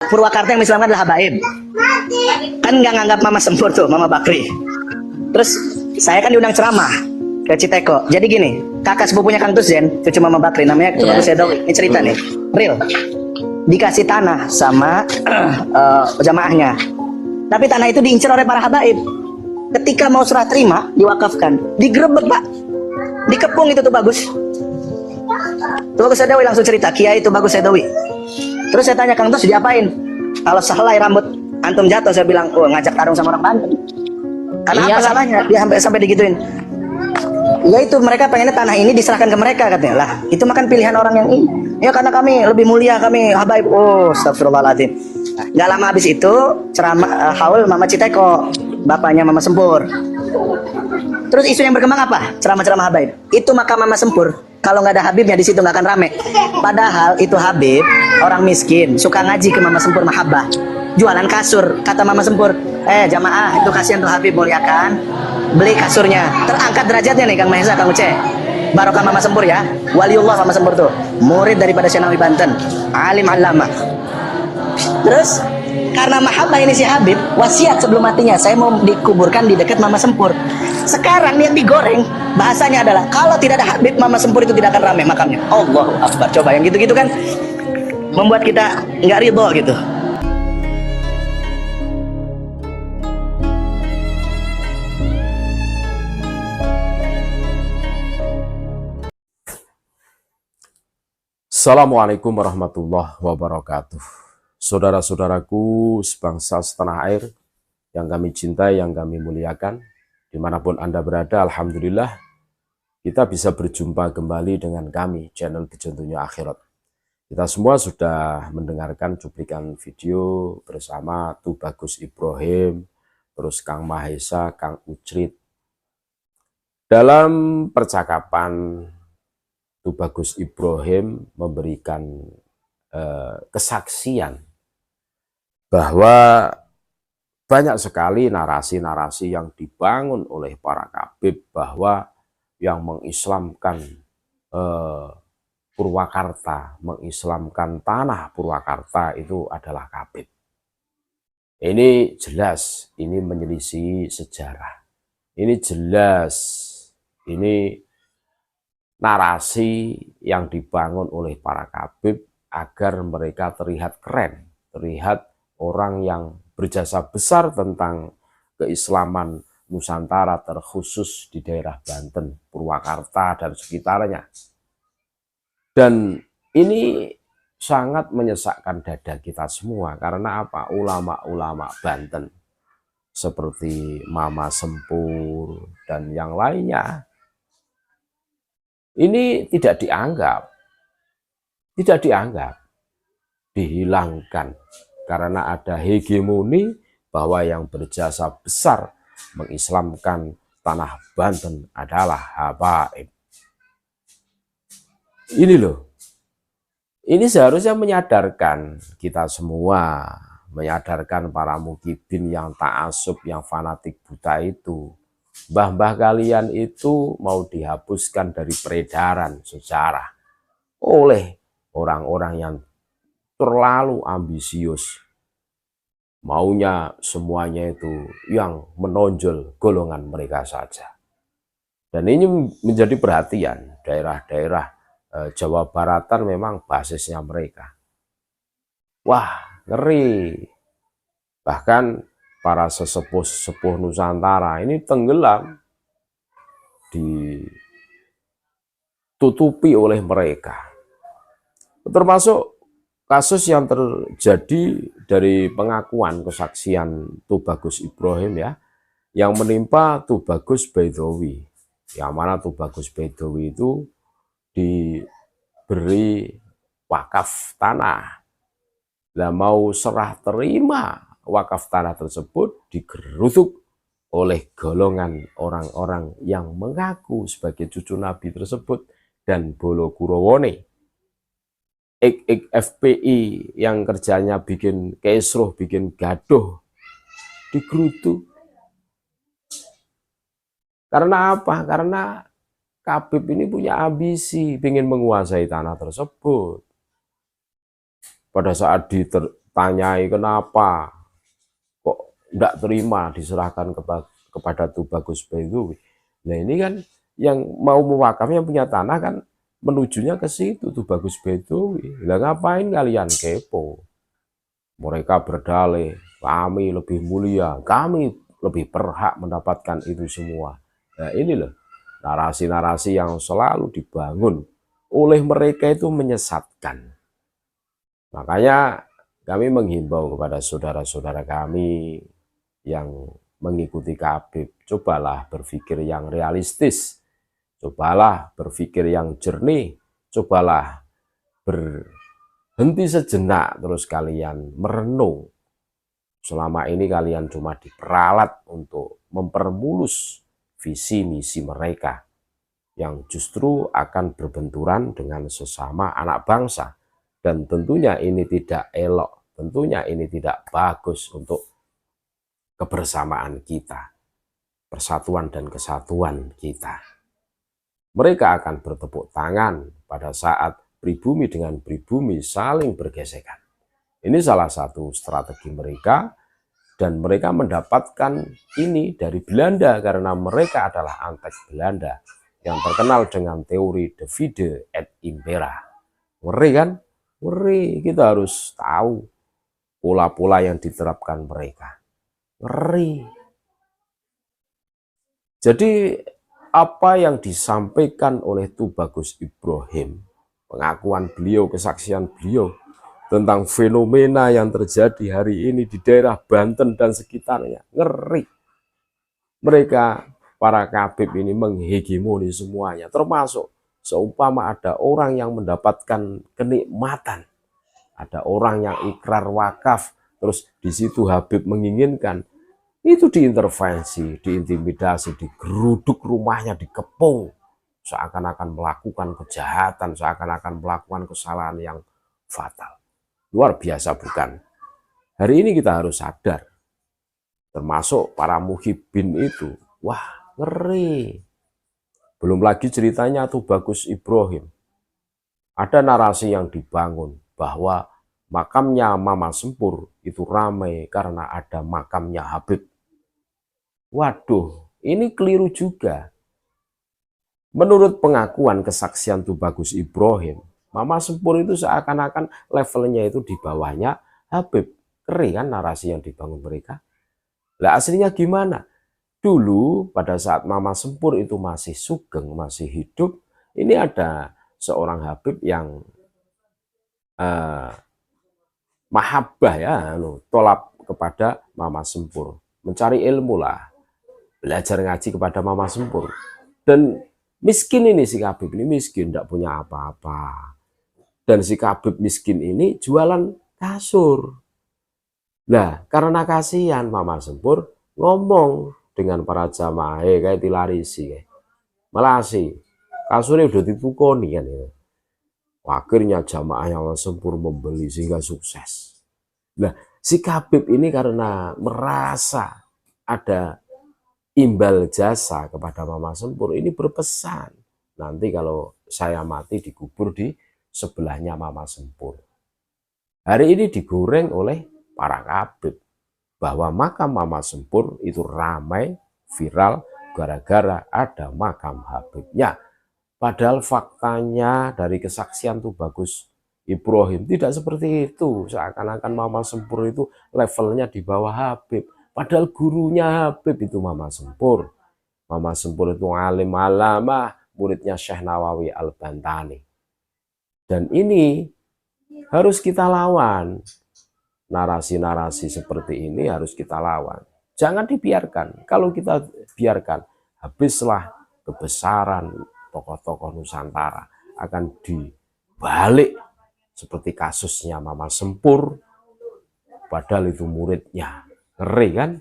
Purwakarta yang Islam adalah habaib. Kan nggak nganggap Mama Sempur tuh, Mama Bakri. Terus saya kan diundang ceramah ke Citeko. Jadi gini, kakak sepupunya Kang Tusden, cucu Mama Bakri, namanya Ketua Sedawi. Ini cerita nih, real. Dikasih tanah sama jamaahnya. Tapi tanah itu diincar oleh para habaib. Ketika mau serah terima, diwakafkan. Digerebek, Pak. Dikepung itu tuh Bagus. Tuh Bagus Sedawi langsung cerita, Kiai itu Bagus Sedawi. Terus saya tanya, Kang Tus diapain? Kalau sehelai rambut antum jatuh, saya bilang, oh ngajak tarung sama orang Banten. Karena apa salahnya? Dia sampai digituin. Ya itu mereka pengennya tanah ini diserahkan ke mereka katanya. Lah, itu makan pilihan orang yang ini. Ya karena kami lebih mulia, kami habaib. Oh, astagfirullahaladzim. Nggak lama habis itu ceramah haul Mama Citeko, bapaknya Mama Sempur. Terus isu yang berkembang apa? Ceramah-ceramah habaib. Itu makam Mama Sempur. Kalau nggak ada Habibnya di situ nggak akan rame. Padahal itu Habib orang miskin, suka ngaji ke Mama Sempur mahabbah. Jualan kasur, kata Mama Sempur. Jamaah itu kasihan tuh Habib, muliakan. Beli kasurnya. Terangkat derajatnya nih Kang Mahesa, Kang Uce. Barokah Mama Sempur ya. Waliullah Mama Sempur tuh. Murid daripada Syekh Banten. Alim alama. Terus karena mahabbah ini si Habib wasiat sebelum matinya, saya mau dikuburkan di dekat Mama Sempur. Sekarang yang digoreng bahasanya adalah kalau tidak ada Habib, Mama Sempur itu tidak akan ramai makamnya. Allahu Akbar. Coba yang gitu-gitu kan membuat kita nggak ridho gitu. Assalamualaikum warahmatullahi wabarakatuh. Saudara-saudaraku sebangsa setanah air yang kami cintai, yang kami muliakan, dimanapun Anda berada, alhamdulillah kita bisa berjumpa kembali dengan kami, channel Bejontunya Akhirat. Kita semua sudah mendengarkan cuplikan video bersama Tu Bagus Ibrahim, terus Kang Mahesa, Kang Ucrit. Dalam percakapan Tu Bagus Ibrahim memberikan kesaksian bahwa banyak sekali narasi-narasi yang dibangun oleh para kabib bahwa yang mengislamkan Purwakarta, mengislamkan tanah Purwakarta itu adalah kabib. Ini jelas, ini menyelisih sejarah. Ini jelas, ini narasi yang dibangun oleh para kabib agar mereka terlihat keren, terlihat orang yang berjasa besar tentang keislaman Nusantara, terkhusus di daerah Banten, Purwakarta, dan sekitarnya. Dan ini sangat menyesakkan dada kita semua, karena apa? Ulama-ulama Banten, seperti Mama Sempur, dan yang lainnya, ini tidak dianggap, dihilangkan karena ada hegemoni bahwa yang berjasa besar mengislamkan tanah Banten adalah habaib. Ini loh, ini seharusnya menyadarkan kita semua, menyadarkan para mukibin yang ta'asub, yang fanatik buta itu. Mbah-mbah kalian itu mau dihapuskan dari peredaran sejarah oleh orang-orang yang terlalu ambisius. Maunya semuanya itu yang menonjol golongan mereka saja. Dan ini menjadi perhatian daerah-daerah Jawa Baratan, memang basisnya mereka. Wah, ngeri. Bahkan para sesepuh-sesepuh Nusantara ini tenggelam, ditutupi oleh mereka. Termasuk kasus yang terjadi dari pengakuan kesaksian Tu Bagus Ibrahim ya, yang menimpa Tu Bagus Baidowi. Yang mana Tu Bagus Baidowi itu diberi wakaf tanah. Nah, mau serah terima wakaf tanah tersebut digeruduk oleh golongan orang-orang yang mengaku sebagai cucu Nabi tersebut dan Bolo Kurowone. FPI yang kerjanya bikin kesruh, bikin gaduh, digeruduk. Karena apa? Karena kabib ini punya ambisi, ingin menguasai tanah tersebut. Pada saat tanyai kenapa kok tidak terima diserahkan kepada Tubagus Baidowi. Nah ini kan yang mau mewakaf, yang punya tanah kan menujunya ke situ, Tubagus Baidowi. Lah ngapain kalian kepo? Mereka berdalih, kami lebih mulia, kami lebih berhak mendapatkan itu semua. Nah ini loh narasi-narasi yang selalu dibangun oleh mereka, itu menyesatkan. Makanya kami menghimbau kepada saudara-saudara kami yang mengikuti Habib, cobalah berpikir yang realistis, cobalah berpikir yang jernih, cobalah berhenti sejenak, terus kalian merenung. Selama ini kalian cuma diperalat untuk mempermulus visi misi mereka yang justru akan berbenturan dengan sesama anak bangsa. Dan tentunya ini tidak elok, tentunya ini tidak bagus untuk kebersamaan kita, persatuan dan kesatuan kita. Mereka akan bertepuk tangan pada saat pribumi dengan pribumi saling bergesekan. Ini salah satu strategi mereka, dan mereka mendapatkan ini dari Belanda karena mereka adalah antek Belanda yang terkenal dengan teori divide et impera. Ngeri kan? Ngeri. Kita harus tahu pola-pola yang diterapkan mereka. Ngeri. Jadi apa yang disampaikan oleh Tubagus Ibrahim, pengakuan beliau, kesaksian beliau tentang fenomena yang terjadi hari ini di daerah Banten dan sekitarnya, ngeri. Mereka, para Habib ini menghegemoni semuanya, termasuk seumpama ada orang yang mendapatkan kenikmatan, ada orang yang ikrar wakaf, terus di situ Habib menginginkan, itu diintervensi, diintimidasi, digeruduk rumahnya, dikepung, seakan-akan melakukan kejahatan, seakan-akan melakukan kesalahan yang fatal. Luar biasa bukan? Hari ini kita harus sadar, termasuk para muhibbin itu, wah ngeri. Belum lagi ceritanya Tubagus Ibrahim. Ada narasi yang dibangun bahwa makamnya Mama Sempur itu ramai karena ada makamnya Habib. Waduh, ini keliru juga. Menurut pengakuan kesaksian Tubagus Ibrahim, Mama Sempur itu seakan-akan levelnya itu di bawahnya Habib. Keren kan narasi yang dibangun mereka? Lah aslinya gimana? Dulu pada saat Mama Sempur itu masih sugeng, masih hidup, ini ada seorang Habib yang mahabbah ya, tolap kepada Mama Sempur, mencari ilmu lah, belajar ngaji kepada Mama Sempur. Dan miskin ini si Habib ini miskin, tidak punya apa-apa. Dan si Habib miskin ini jualan kasur. Nah, karena kasihan Mama Sempur ngomong dengan para jamaah, kayak dilarisi, melasi, kasurnya udah ditukoni kan ya. Akhirnya jamaahnya Mama Sempur membeli sehingga sukses. Nah, si Habib ini karena merasa ada imbal jasa kepada Mama Sempur, ini berpesan, nanti kalau saya mati dikubur di sebelahnya Mama Sempur. Hari ini digoreng oleh para Habib bahwa makam Mama Sempur itu ramai, viral, gara-gara ada makam Habibnya. Padahal faktanya dari kesaksian Tubagus Ibrahim tidak seperti itu. Seakan-akan Mama Sempur itu levelnya di bawah Habib. Padahal gurunya Habib itu Mama Sempur. Mama Sempur itu alim alamah, muridnya Syekh Nawawi Al-Bantani. Dan ini harus kita lawan. Narasi-narasi seperti ini harus kita lawan. Jangan dibiarkan. Kalau kita biarkan, habislah kebesaran tokoh-tokoh Nusantara. Akan dibalik seperti kasusnya Mama Sempur. Padahal itu muridnya. Ngeri kan?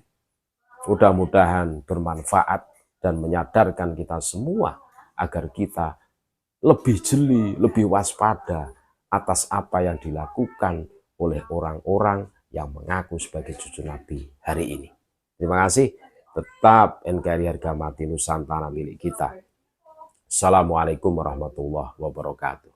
Mudah-mudahan bermanfaat dan menyadarkan kita semua agar kita lebih jeli, lebih waspada atas apa yang dilakukan oleh orang-orang yang mengaku sebagai cucu Nabi hari ini. Terima kasih. Tetap NKRI harga mati Nusantara milik kita. Assalamualaikum warahmatullahi wabarakatuh.